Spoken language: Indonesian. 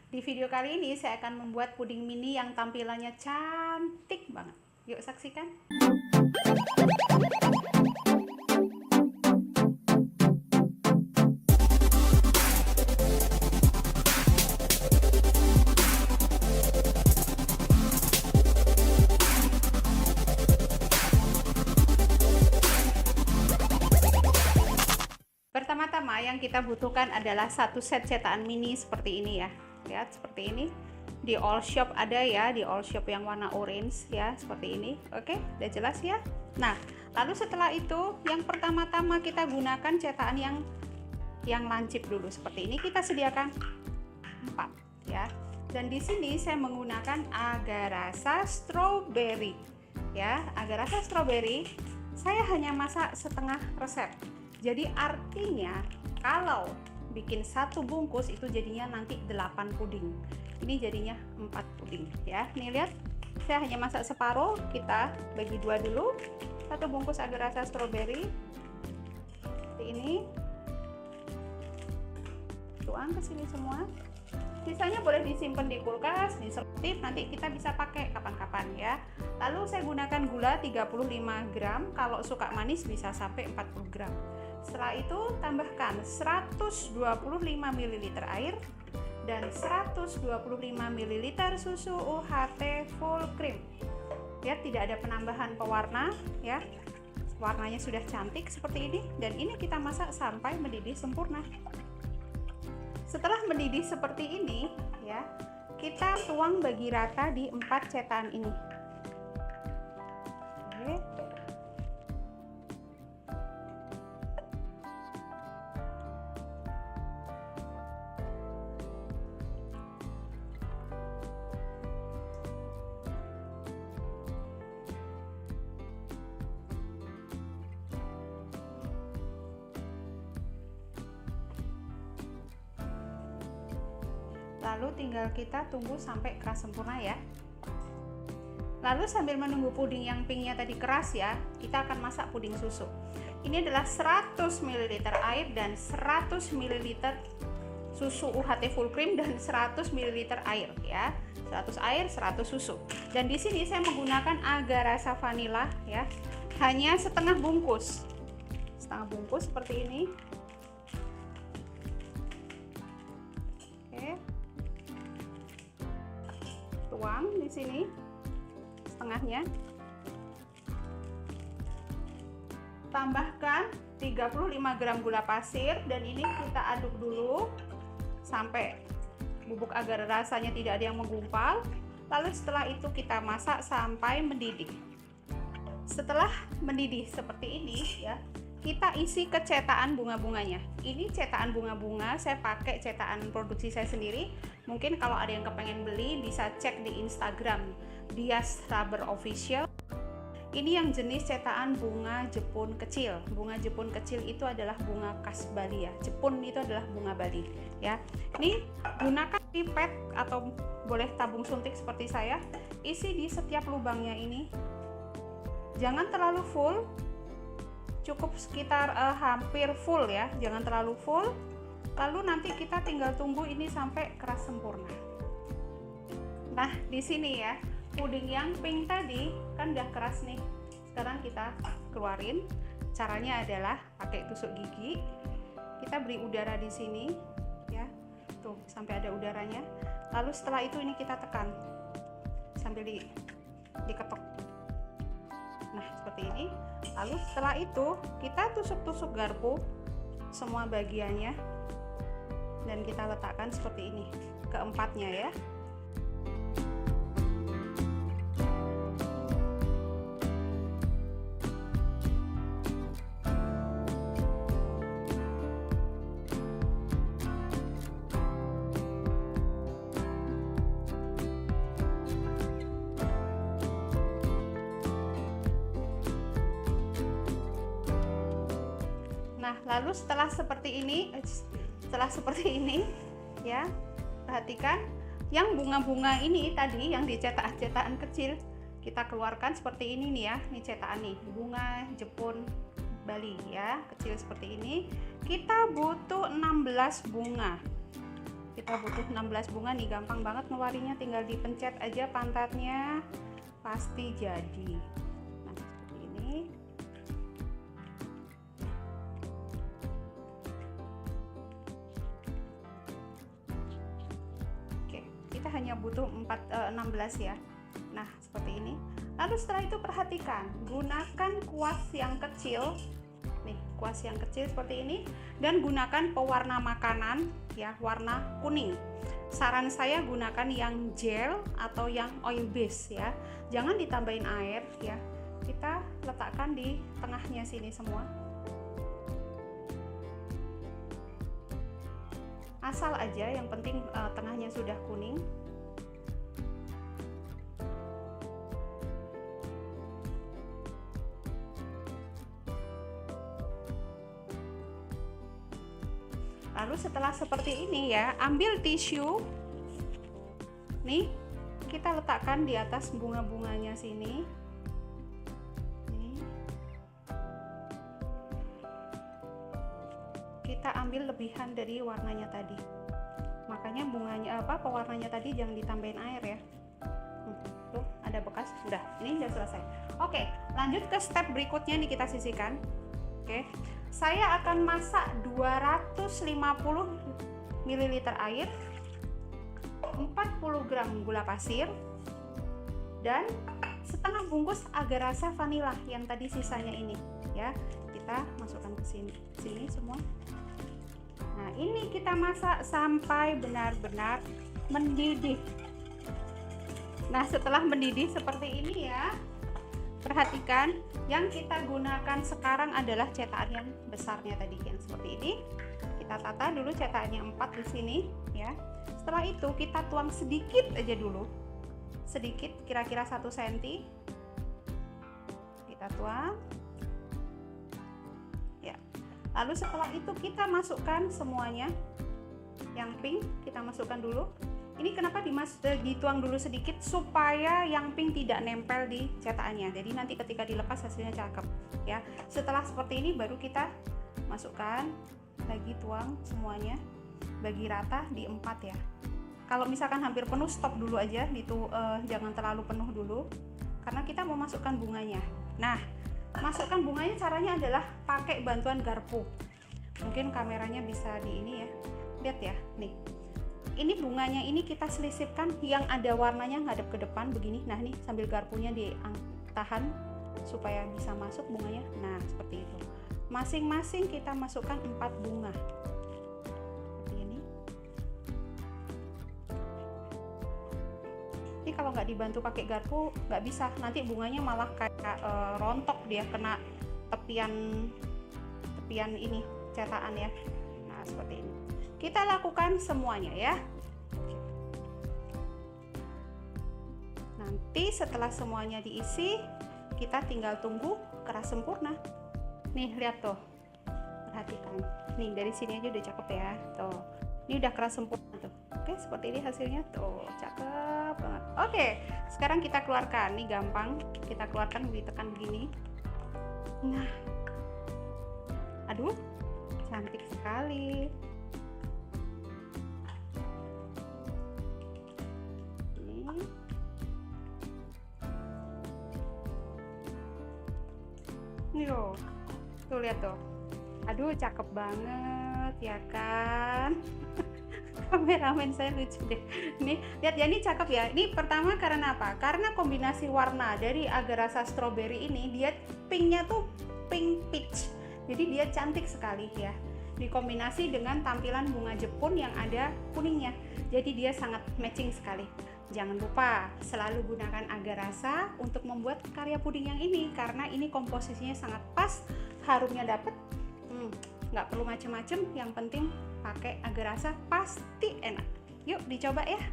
di video kali ini saya akan membuat puding mini yang tampilannya cantik banget. Yuk saksikan. Pertama-tama yang kita butuhkan adalah satu set cetakan mini seperti ini ya. Lihat seperti ini. Di all shop ada ya, di all shop yang warna orange ya, seperti ini. Oke, udah jelas ya. Nah, lalu setelah itu yang pertama-tama kita gunakan cetakan yang lancip dulu seperti ini. Kita sediakan 4 ya. Dan di sini saya menggunakan agar rasa strawberry ya. Agar rasa strawberry saya hanya masak setengah resep. Jadi artinya kalau bikin satu bungkus itu jadinya nanti 8 puding. Ini jadinya 4 puding ya. Nih lihat, saya hanya masak separuh, kita bagi 2 dulu. Satu bungkus agar rasa strawberry seperti ini. Tuang ke sini semua. Sisanya boleh disimpan di kulkas, diselotip, nanti kita bisa pakai kapan-kapan ya. Lalu saya gunakan gula 35 gram, kalau suka manis bisa sampai 40 gram. Setelah itu tambahkan 125 ml air dan 125 ml susu UHT full cream. Ya, tidak ada penambahan pewarna ya. Warnanya sudah cantik seperti ini dan ini kita masak sampai mendidih sempurna. Setelah mendidih seperti ini ya, kita tuang bagi rata di 4 cetakan ini. Oke. Lalu tinggal kita tunggu sampai keras sempurna ya. Lalu sambil menunggu puding yang pinknya tadi keras ya, kita akan masak puding susu. Ini adalah 100 ml air dan 100 ml susu UHT full cream dan 100 ml air ya. 100 air, 100 susu. Dan di sini saya menggunakan agar rasa vanila ya. Hanya setengah bungkus. Setengah bungkus seperti ini. Oke. Tuang di sini setengahnya, tambahkan 35 gram gula pasir dan ini kita aduk dulu sampai bubuk agar rasanya tidak ada yang menggumpal. Lalu setelah itu kita masak sampai mendidih. Setelah mendidih seperti ini ya, kita isi ke cetakan bunga-bunganya. Ini cetakan bunga-bunga, saya pakai cetakan produksi saya sendiri. Mungkin kalau ada yang kepengen beli bisa cek di Instagram Dias Rubber Official. Ini yang jenis cetakan bunga Jepun kecil. Bunga Jepun kecil itu adalah bunga khas Bali ya. Jepun itu adalah bunga Bali ya. Ini gunakan pipet atau boleh tabung suntik seperti saya. Isi di setiap lubangnya ini. Jangan terlalu full. Cukup sekitar hampir full ya, jangan terlalu full. Lalu nanti kita tinggal tunggu ini sampai keras sempurna. Nah, di sini ya, puding yang pink tadi kan udah keras nih. Sekarang kita keluarin. Caranya adalah pakai tusuk gigi. Kita beri udara di sini ya. Tuh, sampai ada udaranya. Lalu setelah itu ini kita tekan sambil diketok. Nah, seperti ini. Lalu setelah itu kita tusuk-tusuk garpu semua bagiannya dan kita letakkan seperti ini keempatnya ya. Nah, lalu setelah seperti ini ya, perhatikan yang bunga-bunga ini tadi yang dicetak-cetakan kecil kita keluarkan seperti ini nih ya. Ini cetakan nih, bunga Jepun Bali ya, kecil seperti ini. Kita butuh 16 bunga. kita butuh 16 bunga nih, gampang banget ngeluarinnya, tinggal dipencet aja pantatnya pasti jadi. Nah, seperti ini. Oke, kita hanya butuh 16 ya. Nah, seperti ini. Lalu setelah itu perhatikan, gunakan kuas yang kecil. Nih, kuas yang kecil seperti ini, dan gunakan pewarna makanan ya, warna kuning. Saran saya gunakan yang gel atau yang oil base ya. Jangan ditambahin air ya. Kita letakkan di tengahnya sini semua. Asal aja, yang penting tengahnya sudah kuning. Lalu setelah seperti ini ya, ambil tisu nih, kita letakkan di atas bunga-bunganya sini nih. Kita ambil lebihan dari warnanya tadi, makanya bunganya pewarnanya tadi jangan ditambahin air ya. Tuh ada bekas, udah, ini udah selesai. Oke, lanjut ke step berikutnya nih, kita sisihkan. Oke, saya akan masak 250 ml air, 40 gram gula pasir, dan setengah bungkus agar rasa vanila yang tadi sisanya ini ya. Kita masukkan ke sini semua. Nah, ini kita masak sampai benar-benar mendidih. Nah, setelah mendidih seperti ini ya, perhatikan, yang kita gunakan sekarang adalah cetakan yang besarnya tadi, yang seperti ini. Kita tata dulu cetakannya 4 di sini ya. Setelah itu kita tuang sedikit aja dulu, sedikit, kira-kira 1 cm. Kita tuang ya. Lalu setelah itu kita masukkan semuanya. Yang pink kita masukkan dulu. Ini kenapa dituang dulu sedikit, supaya yang pink tidak nempel di cetakannya. Jadi nanti ketika dilepas hasilnya cakep ya. Setelah seperti ini baru kita masukkan lagi, tuang semuanya, bagi rata di 4 ya. Kalau misalkan hampir penuh, stop dulu aja, jangan terlalu penuh dulu karena kita mau masukkan bunganya. Nah, masukkan bunganya caranya adalah pakai bantuan garpu. Mungkin kameranya bisa di ini ya, lihat ya, nih. Ini bunganya ini kita selisipkan yang ada warnanya ngadep ke depan begini. Nah, nih sambil garpunya ditahan supaya bisa masuk bunganya. Nah, seperti itu. Masing-masing kita masukkan 4 bunga. Seperti ini. Ini kalau nggak dibantu pakai garpu nggak bisa. Nanti bunganya malah kayak rontok, dia kena tepian ini cetakan ya. Nah, seperti ini. Kita lakukan semuanya ya. Nanti setelah semuanya diisi, kita tinggal tunggu keras sempurna. Nih, lihat tuh. Perhatikan. Nih, dari sini aja udah cakep ya. Tuh. Ini udah keras sempurna tuh. Oke, seperti ini hasilnya tuh. Cakep banget. Oke, sekarang kita keluarkan. Nih gampang. Kita keluarkan, ditekan begini. Nah. Aduh, cantik sekali. Yo, tuh lihat tuh, aduh cakep banget ya kan. Kameramen saya lucu deh. Nih lihat ya, ini cakep ya. Ini pertama karena apa? Karena kombinasi warna dari agar rasa strawberry ini, dia pinknya tuh pink peach, jadi dia cantik sekali ya. Dikombinasi dengan tampilan bunga Jepun yang ada kuningnya, jadi dia sangat matching sekali. Jangan lupa selalu gunakan agar rasa untuk membuat karya puding yang ini, karena ini komposisinya sangat pas, harumnya dapet, nggak perlu macem-macem, yang penting pakai agar rasa pasti enak. Yuk dicoba ya.